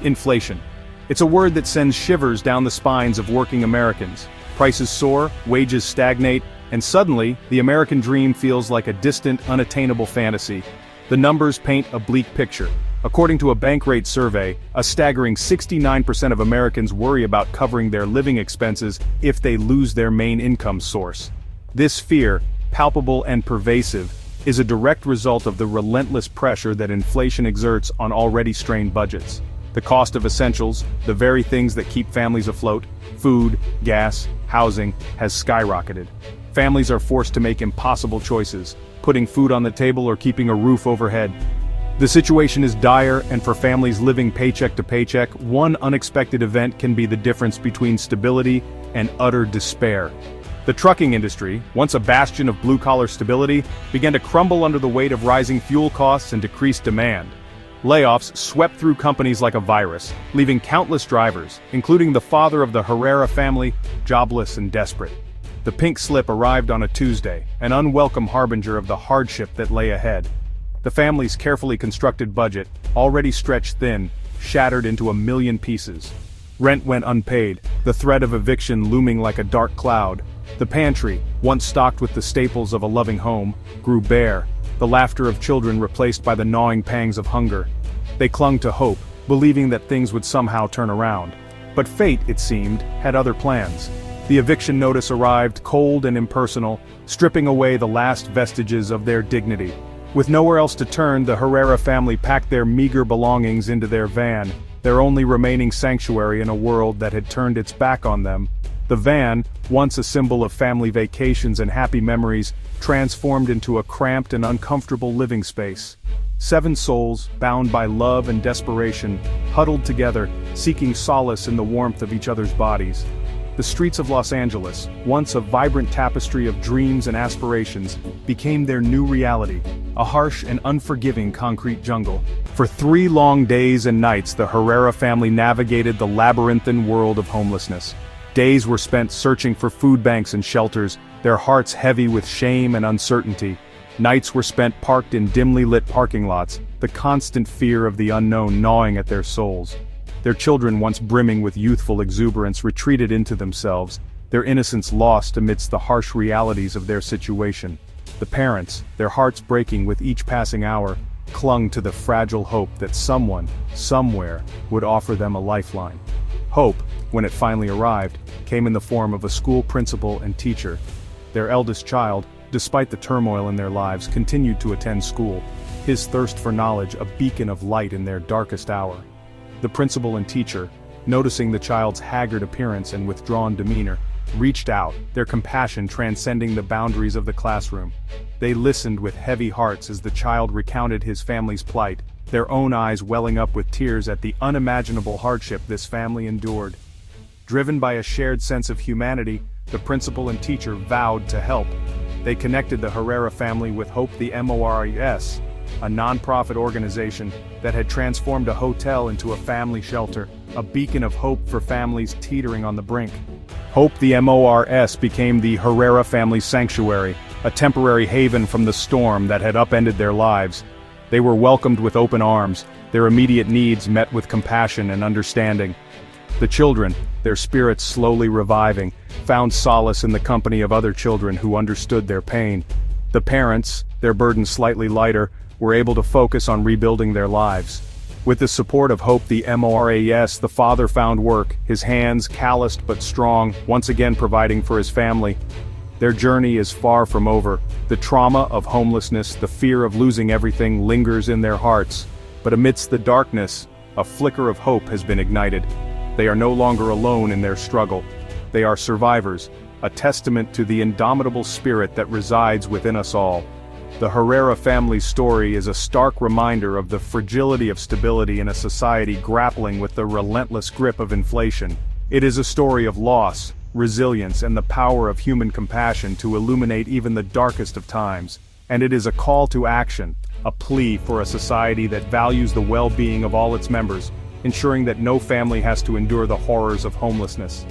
Inflation. It's a word that sends shivers down the spines of working Americans. Prices soar, wages stagnate, and suddenly, the American dream feels like a distant, unattainable fantasy. The numbers paint a bleak picture. According to a Bankrate survey, a staggering 69% of Americans worry about covering their living expenses if they lose their main income source. This fear, palpable and pervasive, is a direct result of the relentless pressure that inflation exerts on already strained budgets. The cost of essentials, the very things that keep families afloat, food, gas, housing, has skyrocketed. Families are forced to make impossible choices, putting food on the table or keeping a roof overhead. The situation is dire, and for families living paycheck to paycheck, one unexpected event can be the difference between stability and utter despair. The trucking industry, once a bastion of blue-collar stability, began to crumble under the weight of rising fuel costs and decreased demand. Layoffs swept through companies like a virus, leaving countless drivers, including the father of the Herrera family, jobless and desperate. The pink slip arrived on a Tuesday, an unwelcome harbinger of the hardship that lay ahead. The family's carefully constructed budget, already stretched thin, shattered into a million pieces. Rent went unpaid, the threat of eviction looming like a dark cloud. The pantry, once stocked with the staples of a loving home, grew bare, the laughter of children replaced by the gnawing pangs of hunger. They clung to hope, believing that things would somehow turn around. But fate, it seemed, had other plans. The eviction notice arrived cold and impersonal, stripping away the last vestiges of their dignity. With nowhere else to turn, the Herrera family packed their meager belongings into their van, their only remaining sanctuary in a world that had turned its back on them. The van, once a symbol of family vacations and happy memories, transformed into a cramped and uncomfortable living space. 7 souls, bound by love and desperation, huddled together, seeking solace in the warmth of each other's bodies. The streets of Los Angeles, once a vibrant tapestry of dreams and aspirations, became their new reality, a harsh and unforgiving concrete jungle. For 3 long days and nights, the Herrera family navigated the labyrinthine world of homelessness. Days were spent searching for food banks and shelters, their hearts heavy with shame and uncertainty. Nights were spent parked in dimly lit parking lots, the constant fear of the unknown gnawing at their souls. Their children, once brimming with youthful exuberance, retreated into themselves, their innocence lost amidst the harsh realities of their situation. The parents, their hearts breaking with each passing hour, clung to the fragile hope that someone, somewhere, would offer them a lifeline. Hope, when it finally arrived, came in the form of a school principal and teacher. Their eldest child, despite the turmoil in their lives, continued to attend school, his thirst for knowledge a beacon of light in their darkest hour. The principal and teacher, noticing the child's haggard appearance and withdrawn demeanor, reached out, their compassion transcending the boundaries of the classroom. They listened with heavy hearts as the child recounted his family's plight, their own eyes welling up with tears at the unimaginable hardship this family endured. Driven by a shared sense of humanity, the principal and teacher vowed to help. They connected the Herrera family with Hope the Mores, a non-profit organization that had transformed a hotel into a family shelter, a beacon of hope for families teetering on the brink. Hope the Mores became the Herrera family sanctuary, a temporary haven from the storm that had upended their lives. They were welcomed with open arms, their immediate needs met with compassion and understanding. The children, their spirits slowly reviving, found solace in the company of other children who understood their pain. The parents, their burden slightly lighter, were able to focus on rebuilding their lives. With the support of Hope the Mores, the father found work, his hands calloused but strong, once again providing for his family. Their journey is far from over. The trauma of homelessness, the fear of losing everything lingers in their hearts. But amidst the darkness, a flicker of hope has been ignited. They are no longer alone in their struggle. They are survivors, a testament to the indomitable spirit that resides within us all. The Herrera family's story is a stark reminder of the fragility of stability in a society grappling with the relentless grip of inflation. It is a story of loss, resilience, and the power of human compassion to illuminate even the darkest of times. And it is a call to action, a plea for a society that values the well-being of all its members, ensuring that no family has to endure the horrors of homelessness.